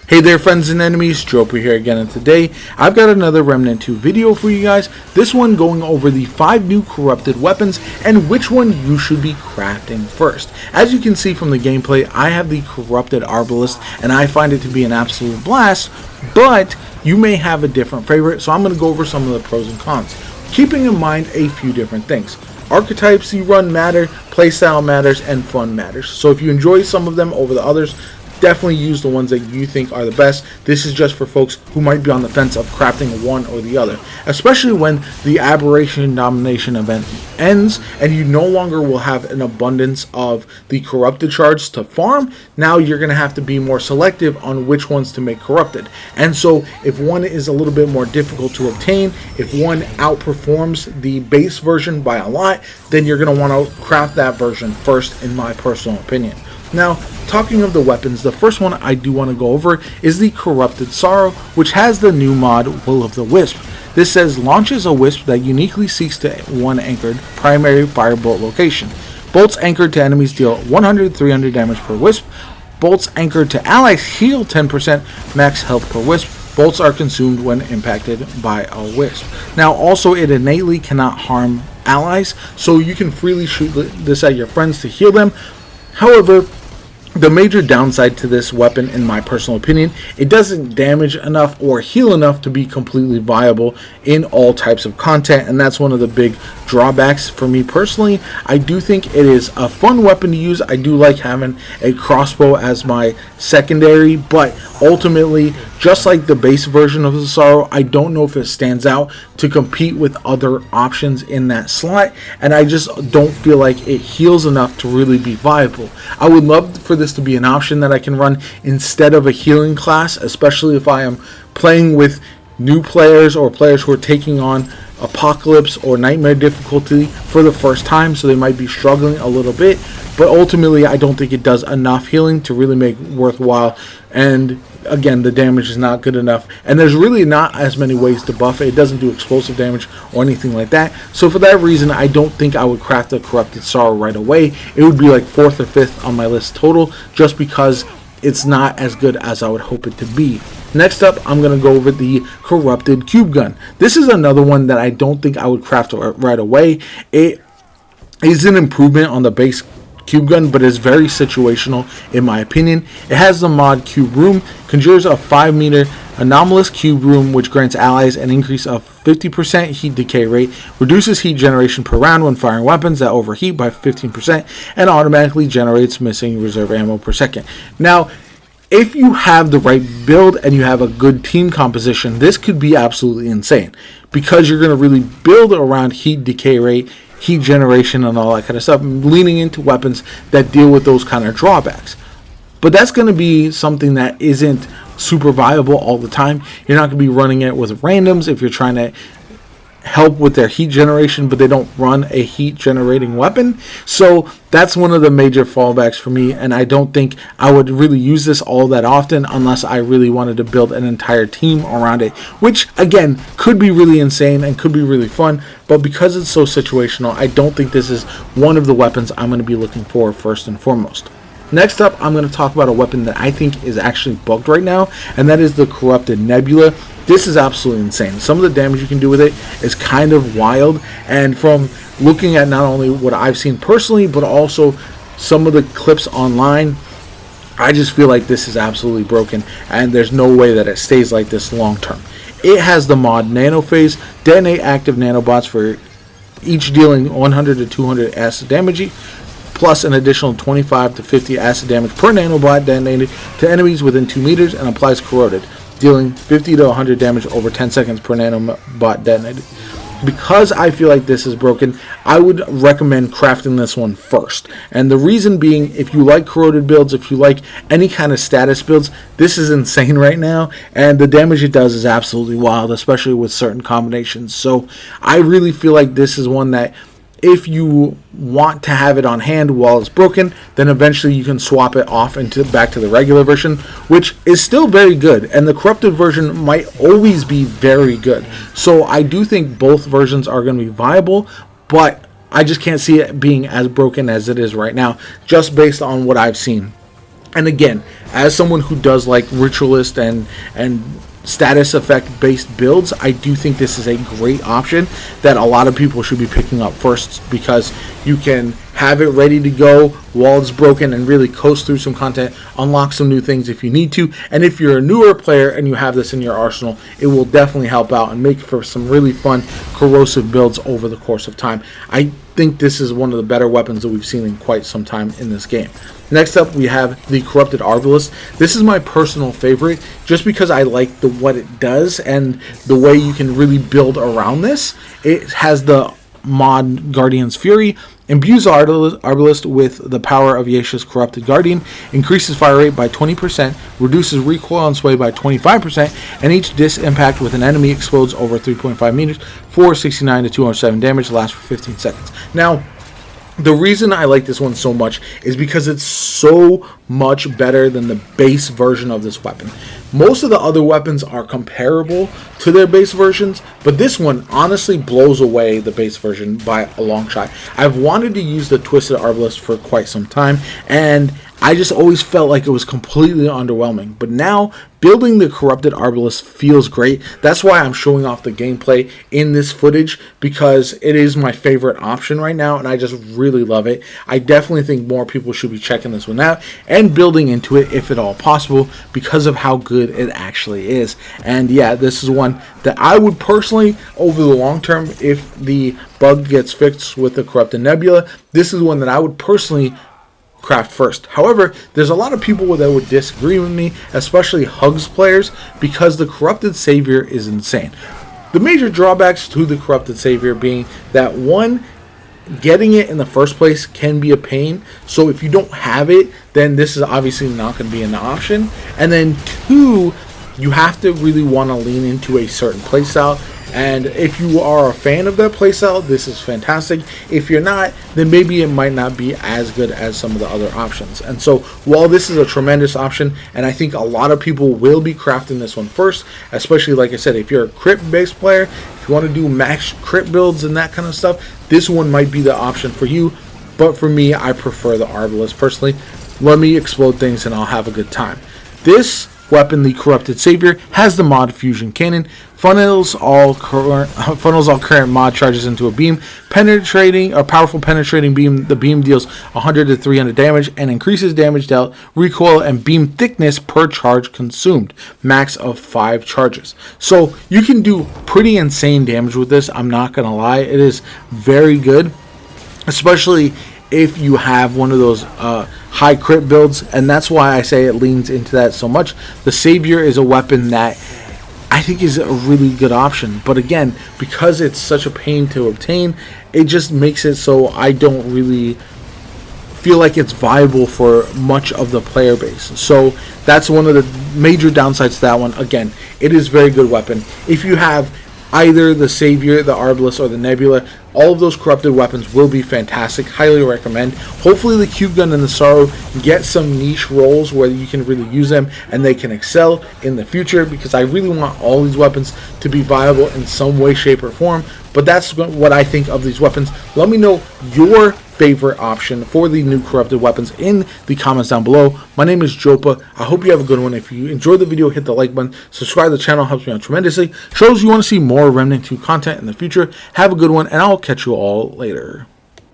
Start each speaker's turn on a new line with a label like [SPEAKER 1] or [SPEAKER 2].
[SPEAKER 1] Hey there friends and enemies, JoPaWrites here again, and today I've got another Remnant 2 video for you guys. This one going over the 5 new corrupted weapons and which one you should be crafting first. As you can see from the gameplay, I have the corrupted arbalist and I find it to be an absolute blast, but you may have a different favorite, so I'm going to go over some of the pros and cons, keeping in mind a few different things. Archetypes you run matter, playstyle matters, and fun matters. So if you enjoy some of them over the others, definitely use the ones that you think are the best. This is just for folks who might be on the fence of crafting one or the other, especially when the aberration domination event ends and you no longer will have an abundance of the corrupted shards to farm. Now you're going to have to be more selective on which ones to make corrupted, and so if one is a little bit more difficult to obtain, if one outperforms the base version by a lot, then you're going to want to craft that version first, in my personal opinion. Now, talking of the weapons, the first one I do want to go over is the Corrupted Sorrow, which has the new mod Will of the Wisp. This says launches a wisp that uniquely seeks to one anchored primary firebolt location. Bolts anchored to enemies deal 100-300 damage per wisp. Bolts anchored to allies heal 10% max health per wisp. Bolts are consumed when impacted by a wisp. Now, also it innately cannot harm allies, so you can freely shoot this at your friends to heal them. However, the major downside to this weapon, in my personal opinion, it doesn't damage enough or heal enough to be completely viable in all types of content, and that's one of the big drawbacks for me personally. I do think it is a fun weapon to use. I do like having a crossbow as my secondary, but ultimately, just like the base version of the Sorrow, I don't know if it stands out to compete with other options in that slot, and I just don't feel like it heals enough to really be viable. I would love for this to be an option that I can run instead of a healing class, especially if I am playing with new players or players who are taking on Apocalypse or Nightmare difficulty for the first time, so they might be struggling a little bit, but ultimately I don't think it does enough healing to really make it worthwhile. And again, the damage is not good enough, and there's really not as many ways to buff it. It doesn't do explosive damage or anything like that, so for that reason I don't think I would craft a Corrupted Sorrow right away. It would be like 4th or 5th on my list total, just because it's not as good as I would hope it to be. Next up, I'm going to go over the Corrupted Cube Gun. This is another one that I don't think I would craft right away. It is an improvement on the base Cube Gun, but is very situational in my opinion. It has the mod Cube Room, conjures a 5-meter anomalous cube room which grants allies an increase of 50% heat decay rate, reduces heat generation per round when firing weapons that overheat by 15%, and automatically generates missing reserve ammo per second. Now, if you have the right build and you have a good team composition, this could be absolutely insane, because you're going to really build around heat decay rate, heat generation, and all that kind of stuff, leaning into weapons that deal with those kind of drawbacks. But that's going to be something that isn't super viable all the time. You're not going to be running it with randoms if you're trying to help with their heat generation, but they don't run a heat generating weapon. So that's one of the major fallbacks for me, and I don't think I would really use this all that often unless I really wanted to build an entire team around it, which again could be really insane and could be really fun, but because it's so situational, I don't think this is one of the weapons I'm going to be looking for first and foremost. Next up, I'm going to talk about a weapon that I think is actually bugged right now, and that is the Corrupted Nebula. This is absolutely insane. Some of the damage you can do with it is kind of wild, and from looking at not only what I've seen personally, but also some of the clips online, I just feel like this is absolutely broken, and there's no way that it stays like this long term. It has the mod Nanophase, detonate active nanobots for each dealing 100 to 200 acid damage, plus an additional 25 to 50 acid damage per nanobot detonated to enemies within 2 meters, and applies corroded, dealing 50 to 100 damage over 10 seconds per nanobot detonated. Because I feel like this is broken, I would recommend crafting this one first. And the reason being, if you like corroded builds, if you like any kind of status builds, this is insane right now, and the damage it does is absolutely wild, especially with certain combinations. So I really feel like this is one that, if you want to have it on hand while it's broken, then eventually you can swap it off into back to the regular version, which is still very good, and the corrupted version might always be very good. So I do think both versions are going to be viable, but I just can't see it being as broken as it is right now, just based on what I've seen. And again, as someone who does like ritualist and status effect based builds, I do think this is a great option that a lot of people should be picking up first, because you can have it ready to go while it's broken and really coast through some content, unlock some new things if you need to. And if you're a newer player and you have this in your arsenal, it will definitely help out and make for some really fun corrosive builds over the course of time. I think this is one of the better weapons that we've seen in quite some time in this game. Next up, we have the Corrupted Arbalist. This is my personal favorite just because I like what it does and the way you can really build around this. It has the mod Guardian's Fury, imbues Arbalist with the power of Yesha's Corrupted Guardian, increases fire rate by 20%, reduces recoil and sway by 25%, and each disc impact with an enemy explodes over 3.5 meters for 69 to 207 damage, lasts for 15 seconds. Now, the reason I like this one so much is because it's so much better than the base version of this weapon. Most of the other weapons are comparable to their base versions, but this one honestly blows away the base version by a long shot. I've wanted to use the Twisted Arbalist for quite some time, and I just always felt like it was completely underwhelming. But now, building the Corrupted Arbalist feels great. That's why I'm showing off the gameplay in this footage, because it is my favorite option right now, and I just really love it. I definitely think more people should be checking this one out and building into it if at all possible, because of how good it actually is. And yeah, this is one that I would personally, over the long term, if the bug gets fixed with the Corrupted Nebula, this is one that I would personally craft first. However, there's a lot of people that would disagree with me, especially Hugs players, because the Corrupted Savior is insane. The major drawbacks to the Corrupted Savior being that, one, getting it in the first place can be a pain. So if you don't have it, then this is obviously not going to be an option. And then two, you have to really want to lean into a certain playstyle. And if you are a fan of that playstyle, this is fantastic. If you're not, then maybe it might not be as good as some of the other options. And so while this is a tremendous option, and I think a lot of people will be crafting this one first, especially like I said, if you're a crit based player, if you want to do max crit builds and that kind of stuff, this one might be the option for you. But for me, I prefer the Arbalist personally. Let me explode things and I'll have a good time. This weapon, the Corrupted Savior, has the mod Fusion Cannon, funnels all current mod charges into a beam, powerful penetrating beam. The beam deals 100 to 300 damage and increases damage dealt, recoil, and beam thickness per charge consumed, max of 5 charges. So you can do pretty insane damage with this. I'm not gonna lie, it is very good, especially if you have one of those high crit builds, and that's why I say it leans into that so much. The Savior is a weapon that I think is a really good option, but again, because it's such a pain to obtain, it just makes it so I don't really feel like it's viable for much of the player base. So that's one of the major downsides to that one. Again, it is a very good weapon. If you have either the Savior, the Arbalist, or the Nebula, all of those corrupted weapons will be fantastic. Highly recommend. Hopefully the Cube Gun and the Sorrow get some niche roles where you can really use them and they can excel in the future, because I really want all these weapons to be viable in some way, shape, or form. But that's what I think of these weapons. Let me know your favorite option for the new corrupted weapons in the comments down below. My name is Jopa. I hope you have a good one. If you enjoyed the video, hit the like button. Subscribe to the channel, helps me out tremendously. Shows you want to see more Remnant 2 content in the future. Have a good one, and I'll catch you all later.